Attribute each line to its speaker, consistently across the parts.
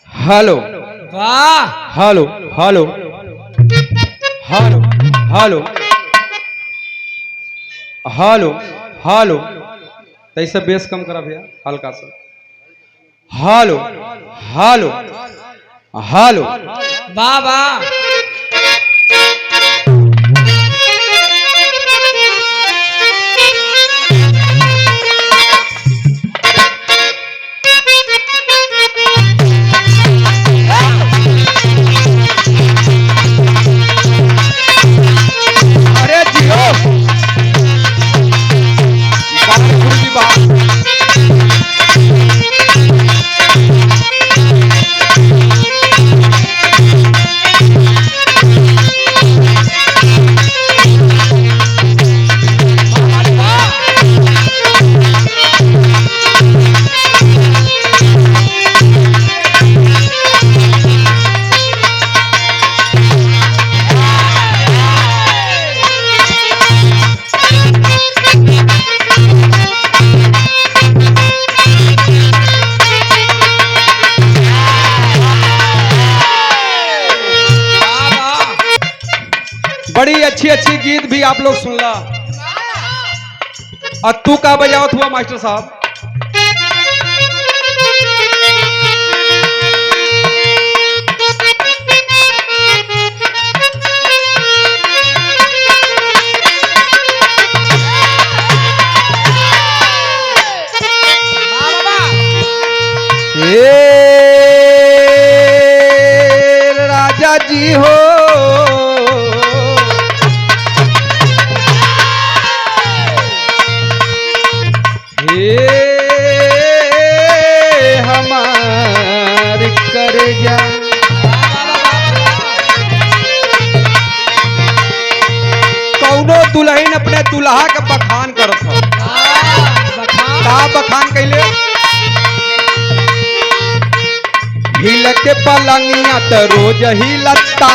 Speaker 1: Hello
Speaker 2: वाह
Speaker 1: hello hello hello hello hello hello तैसे base कम करा भैया हल्का सा हेलो हेलो हेलो
Speaker 2: वाह वाह
Speaker 1: अरे जियो बात की बात बड़ी अच्छी अच्छी गीत भी आप लोग सुन ला और तू का बजावत हुआ मास्टर साहब ए राजा जी हो हमार कर जा कौनो दुल्हन अपने दुल्हा के बखान करत हो का बखान कैले हिल के पलंगिया त रोज ही लत्ता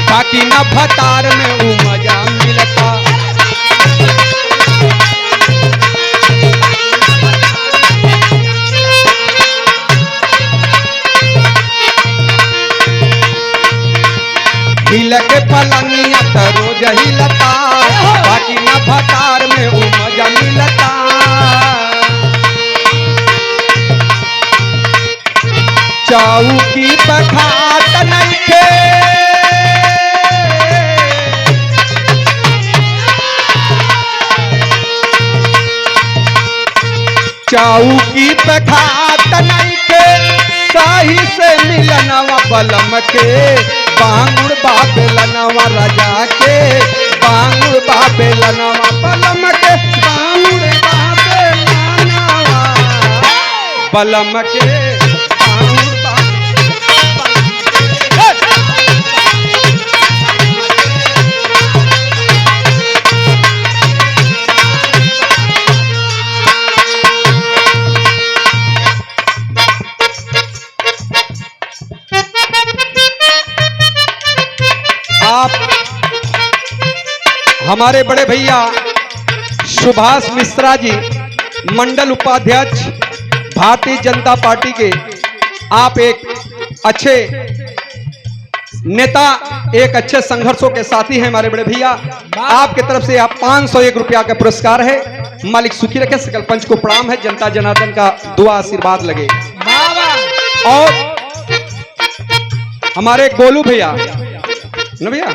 Speaker 1: बाकी न भतार में ऊ मजा मिलता हिल के पलंगिया त रोज ही लता बाकी न भतार में ऊ मजा मिलता चौकी पखात नइखे चौकी पखात नइखे सही से मिलनवा बलम के बांगुड़ बाबेलनवा राजा के बांगुड़ बाबेलनवा बलम के बांगुड़ बाबेलनवा बलम के बांगुड़ आप हमारे बड़े भैया सुभाष मिश्रा जी मंडल उपाध्यक्ष भारतीय जनता पार्टी के आप एक अच्छे नेता एक अच्छे संघर्षों के साथी हैं हमारे बड़े भैया आपके तरफ से आप 501 रुपया का पुरस्कार है मालिक सुखी रखे सकल पंच को प्रणाम है जनता जनार्दन का दुआ आशीर्वाद लगे और हमारे गोलू भैया न भैया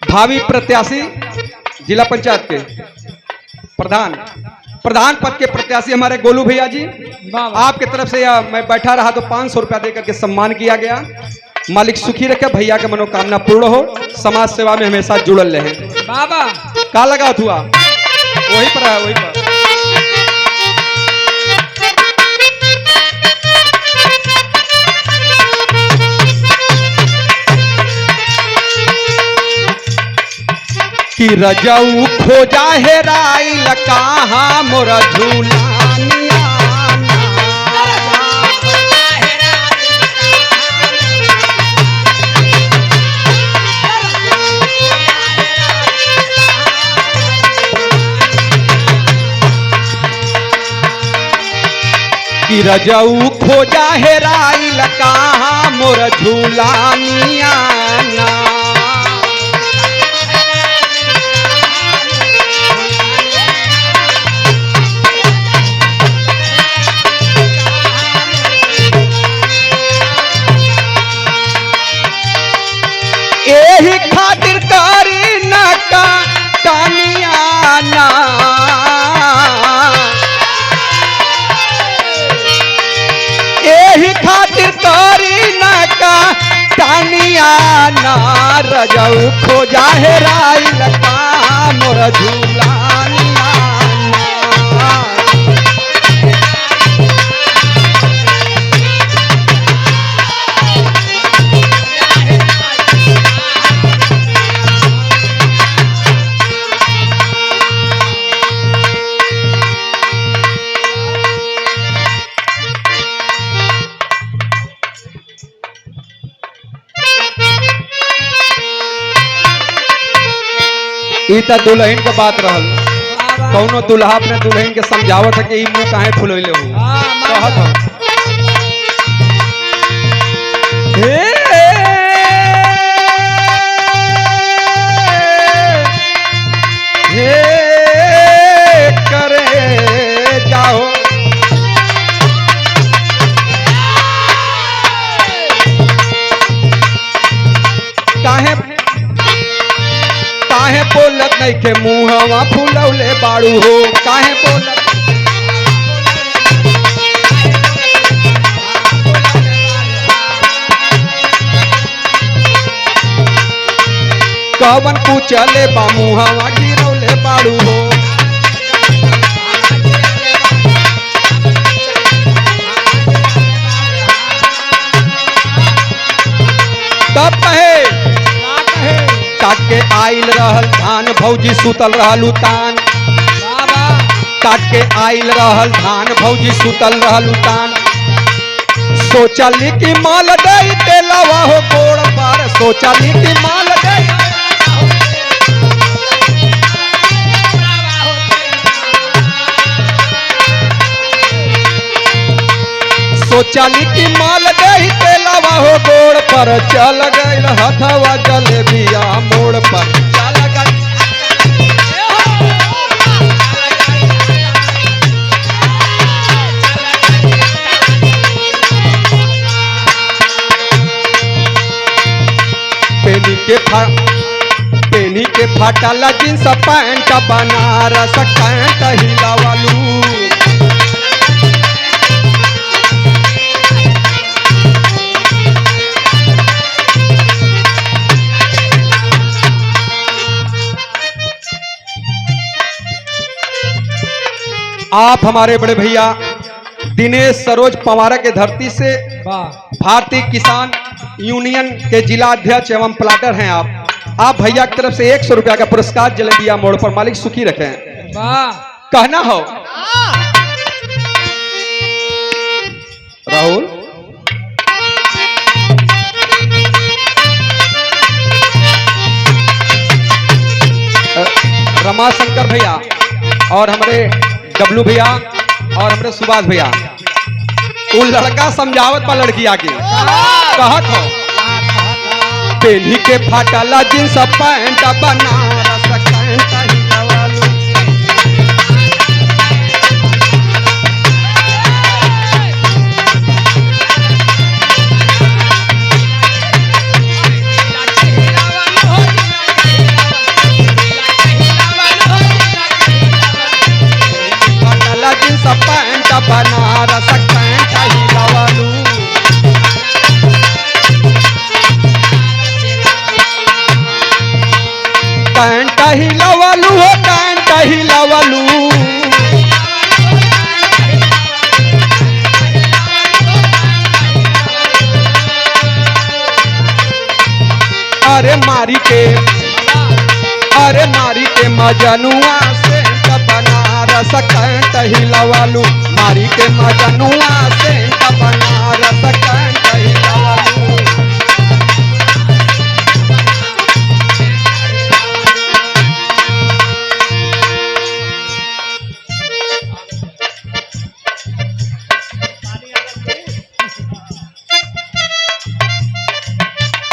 Speaker 1: भावी प्रत्याशी जिला पंचायत के प्रधान पद के प्रत्याशी हमारे गोलू भैया जी आपके तरफ से मैं बैठा रहा तो 500 रुपया देकर के सम्मान किया गया मालिक सुखी रखे भैया के मनोकामना पूर्ण हो समाज सेवा में हमेशा जुड़ल रहे बाबा का लगा हुआ वही पर है वही पर कि रजऊ खोजा हेराइल कहाँ मोर झूलानिया रजऊ खोजा हेराइल कहाँ मोर झूलानिया ना। एही खातिर करी ना का कानिया ना। एही खातिर करी ना का कानिया ना। रजऊ खोजा हेराइल कहाँ मोर झूलानिया ना। ई त दुल्हन के बात रहल। कौनो दुल्हा अपने दुल्हन के समझावत है कि ई मुंह काहे फुलैले हो। कहत हो हे हे करे जाओ काहे काहे बोलत नहीं के मुहवा फुलौले बाड़ू हो। काहे बोलत कवन पूछले बा मुहवा गिरौले बाड़ू हो। तब कहे काट के आइल रहल धान भौजी सुतल रहल उतान। काट के आइल रहल धान भौजी सुतल रहल उतान। सोचली कि माल दई तेलवा हो गोड़ पर। सोचली कि माल दई सोचली कि माल दई तेलवा हो गोड़ पर। चल गइल हथवा जलेबिया मोड़ पर। चल गइल पेनी के फाटल जींस पैंट बनारस कैंट हिलावलू। आप हमारे बड़े भैया दिनेश सरोज पवार के धरती से भारतीय किसान यूनियन के जिला अध्यक्ष एवं प्लाटर हैं आप भैया की तरफ से 100 रुपया का पुरस्कार जलेबिया मोड़ पर। मालिक सुखी रखें। कहना हो राहुल रमाशंकर भैया और हमारे डब्लू भैया और हमारे सुभाष भैया वो लड़का समझावत पा लड़की आके कहत हो पेली के फाटला जींस पैंट बनारस कैंट हिलावलू। फाटला जींस पैंट बनारस कैंट हिलावलू। कैंट हिलावलू हो कैंट हिलावलू। अरे मारी के मजनुआ से बनारस कैंट हिलावलू। मारी के मजनुआ से बनारस कैंट हिलावलू।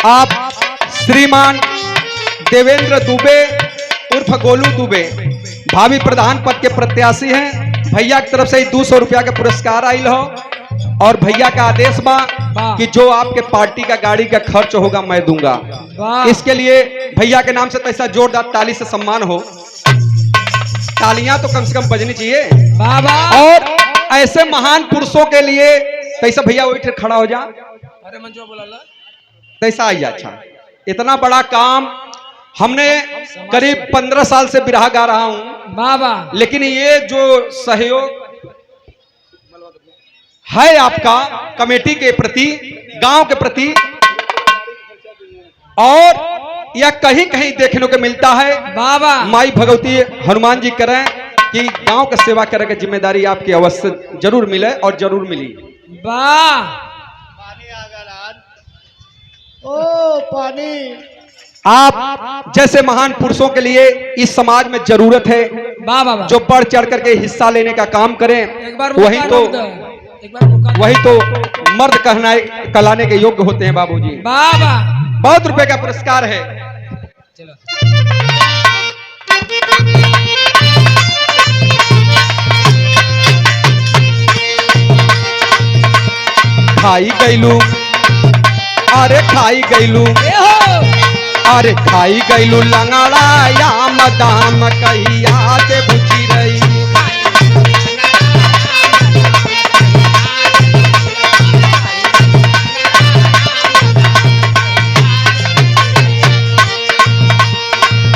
Speaker 1: आप श्रीमान देवेंद्र दुबे उर्फ गोलू दुबे भावी प्रधान पद के प्रत्याशी हैं। भैया की तरफ से 200 रुपया का पुरस्कार आयल हो और भैया का आदेश बा कि जो आपके पार्टी का गाड़ी का खर्च होगा मैं दूंगा। इसके लिए भैया के नाम से तो ऐसा जोरदार ताली से सम्मान हो, तालियां तो कम से कम बजनी चाहिए
Speaker 2: बाबा।
Speaker 1: और ऐसे महान पुरुषों के लिए तैसा भैया वही खड़ा हो जा,
Speaker 2: अरे मंजू बोला
Speaker 1: तैसा आई अच्छा। इतना बड़ा काम हमने करीब 15 साल से बिरहा गा रहा हूं
Speaker 2: बाबा,
Speaker 1: लेकिन ये जो सहयोग है आपका कमेटी के प्रति, गांव के प्रति, और यह कहीं कहीं देखने को मिलता है
Speaker 2: बाबा।
Speaker 1: माई भगवती हनुमान जी करें कि गांव का सेवा करने की जिम्मेदारी आपकी अवश्य जरूर मिले और जरूर मिली।
Speaker 2: वाह
Speaker 3: ओ पानी।
Speaker 1: आप जैसे महान पुरुषों के लिए इस समाज में जरूरत है
Speaker 2: बाबा,
Speaker 1: जो बढ़ चढ़ करके हिस्सा लेने का काम करें।
Speaker 2: एक बार
Speaker 1: वही तो मर्द कहलाने के योग्य होते हैं बाबूजी।
Speaker 2: बाबा
Speaker 1: बहुत रुपए का पुरस्कार है।
Speaker 2: चलो
Speaker 1: खाई गईलू, अरे खाई गईलू, अरे खाई गईलू लंगड़ा या मदाम कहिया से बुझी रही।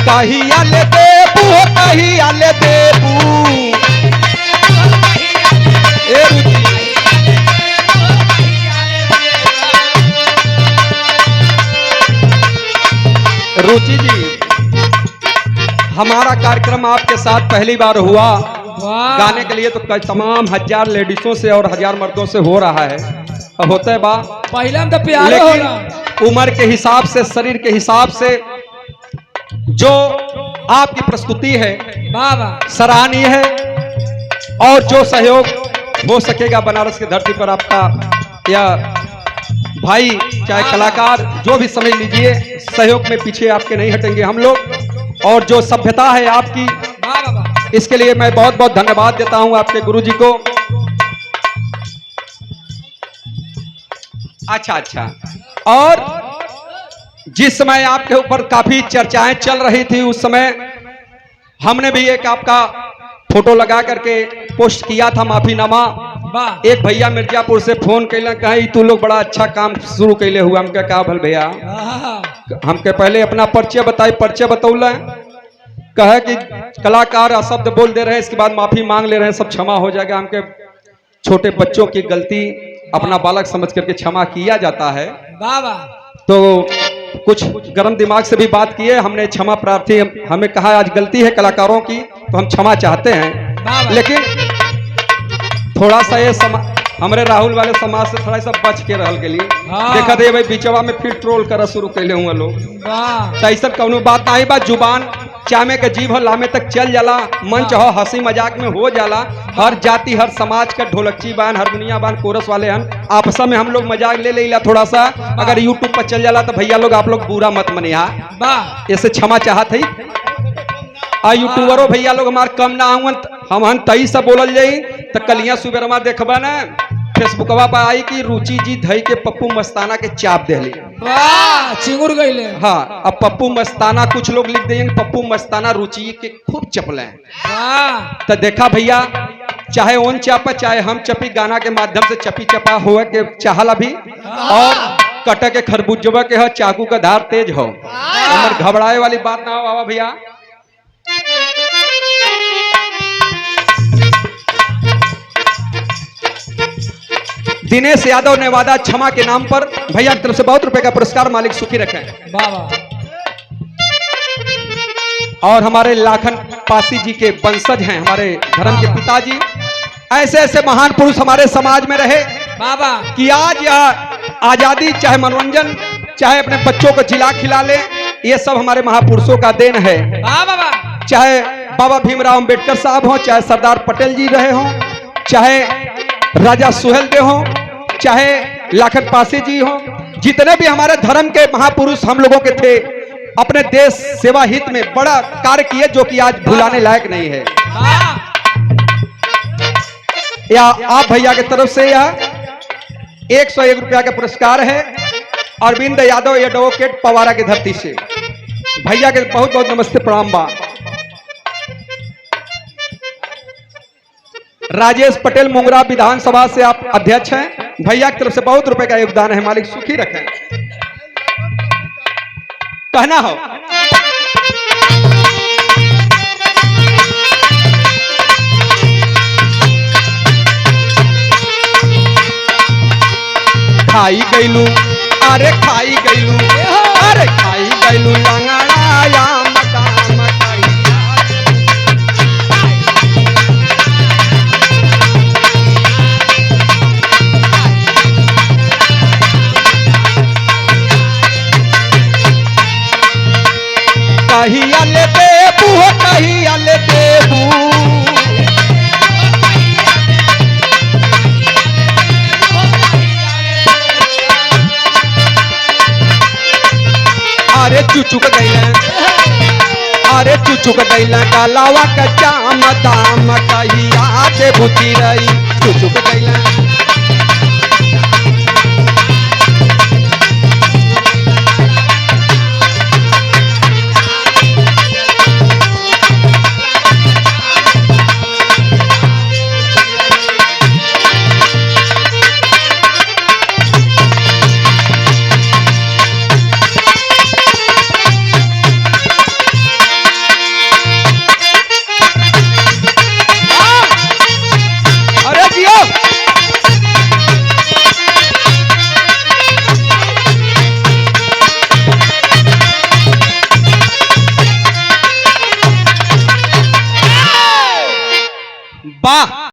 Speaker 1: कहिया ले देबू, कहिया ले देबू, ए रुचि जी, हमारा कार्यक्रम आपके साथ पहली बार हुआ गाने के लिए, तो तमाम 1000 लेडीजों से और 1000 मर्दों से हो रहा है। अब होता है बा
Speaker 2: पहले तो प्यार,
Speaker 1: लेकिन उम्र के हिसाब से, शरीर के हिसाब से जो आपकी प्रस्तुति है
Speaker 2: बाबा
Speaker 1: सराहनीय है, और जो सहयोग हो सकेगा बनारस की धरती पर आपका, या भाई चाहे कलाकार जो भी समझ लीजिए, सहयोग में पीछे आपके नहीं हटेंगे हम लोग। और जो सभ्यता है आपकी, इसके लिए मैं बहुत बहुत धन्यवाद देता हूं आपके गुरुजी को। अच्छा, और जिस समय आपके ऊपर काफी चर्चाएं चल रही थी, उस समय हमने भी एक आपका फोटो लगा करके पोस्ट किया था, माफीनामा। एक भैया मिर्जापुर से फोन कैला, कहे तू लोग बड़ा अच्छा काम शुरू कैले हुआ। हमके कहा भल भैया, हमके पहले अपना परिचय बताई, परिचय बतौल, कहे कि कलाकार अशब्द बोल दे रहे हैं, इसके बाद माफी मांग ले रहे हैं, सब क्षमा हो जाएगा। हमके छोटे बच्चों की गलती अपना बालक समझ करके क्षमा किया जाता है
Speaker 2: बाबा।
Speaker 1: तो कुछ गर्म दिमाग से भी बात किए, हमने क्षमा प्रार्थी, हमें कहा आज गलती है कलाकारों की, तो हम क्षमा चाहते हैं, लेकिन थोड़ा सा ये हमारे राहुल वाले समाज से थोड़ा सा बच के रहल के लिए देखा दे भाई, बीचवा में फिर ट्रोल करा शुरू कैले हुए लोग। तो ऐसा कौनो बात नहीं बा, जुबान चामे का जीभ हो लामे तक चल जाला, मंच हो हंसी मजाक में हो जाला। हर जाति हर समाज का ढोलकची बान, हारमोनिया बान, कोरस वाले हन, आपस में हम लोग मजाक ले लेला थोड़ा सा। अगर यूट्यूब पर चल जाला तो भैया लोग आप लोग बुरा मत मनिहा, ऐसे क्षमा चाहत है। आ यूट्यूबरों भैया लोग हमारे कम ना आऊँ, हम तई से बोलल जाई तो कलिया सुबेरमा देखबा ना फेसबुकवा पर आई कि रुचि जी धई के पप्पू मस्ताना के चाप देली,
Speaker 2: चिंगुर गईले।
Speaker 1: हाँ, अब पप्पू मस्ताना कुछ लोग लिख देंगे, पप्पू मस्ताना रुचि के खूब चपले हैं। तो देखा भैया, चाहे ओन चापा चाहे हम चपी, गाना के माध्यम से चपी चपा हुआ के चाहला भी, और कटा के खरबूजवा के हो, चाकू का धार तेज हो, घबराए वाली बात ना हो बाबा भैया। दिनेश यादव नेवादा क्षमा के नाम पर भैया की तरफ से बहुत रुपए का पुरस्कार, मालिक सुखी रखें
Speaker 2: बाबा।
Speaker 1: और हमारे लाखन पासी जी के वंशज हैं, हमारे धर्म के पिताजी। ऐसे ऐसे महान पुरुष हमारे समाज में रहे
Speaker 2: बाबा
Speaker 1: कि आज यह आजादी, चाहे मनोरंजन, चाहे अपने बच्चों को जिला खिला ले, ये सब हमारे महापुरुषों का देन है।
Speaker 2: बाबा
Speaker 1: चाहे बाबा भीमराव अंबेडकर साहब हो, चाहे सरदार पटेल जी रहे हों, चाहे राजा सुहेलदेव हो, चाहे लाखन पासी जी हो, जितने भी हमारे धर्म के महापुरुष हम लोगों के थे, अपने देश सेवा हित में बड़ा कार्य किए, जो कि आज भुलाने लायक नहीं है।
Speaker 2: वाह
Speaker 1: या आप भैया की तरफ से यह 101 रुपया का पुरस्कार है, अरविंद यादव एडवोकेट पवारा की धरती से। भैया के बहुत बहुत नमस्ते प्रणाम बा। राजेश पटेल मुंगरा विधानसभा से आप अध्यक्ष हैं। भैया की तरफ से बहुत रुपए का योगदान है, मालिक सुखी रखें। कहना हो खाई गईलू, अरे खाई गईलू, अरे खाई गईलू लंगड़ा या मका मकाई। कहिया ले देबू हो, कहिया ले देबू, अरे चुचुक गईला, अरे चुचुक गईला कालावा का जाम दाम कहिया दे बुती रही, चुचुक गईला। अरे जियो वाह।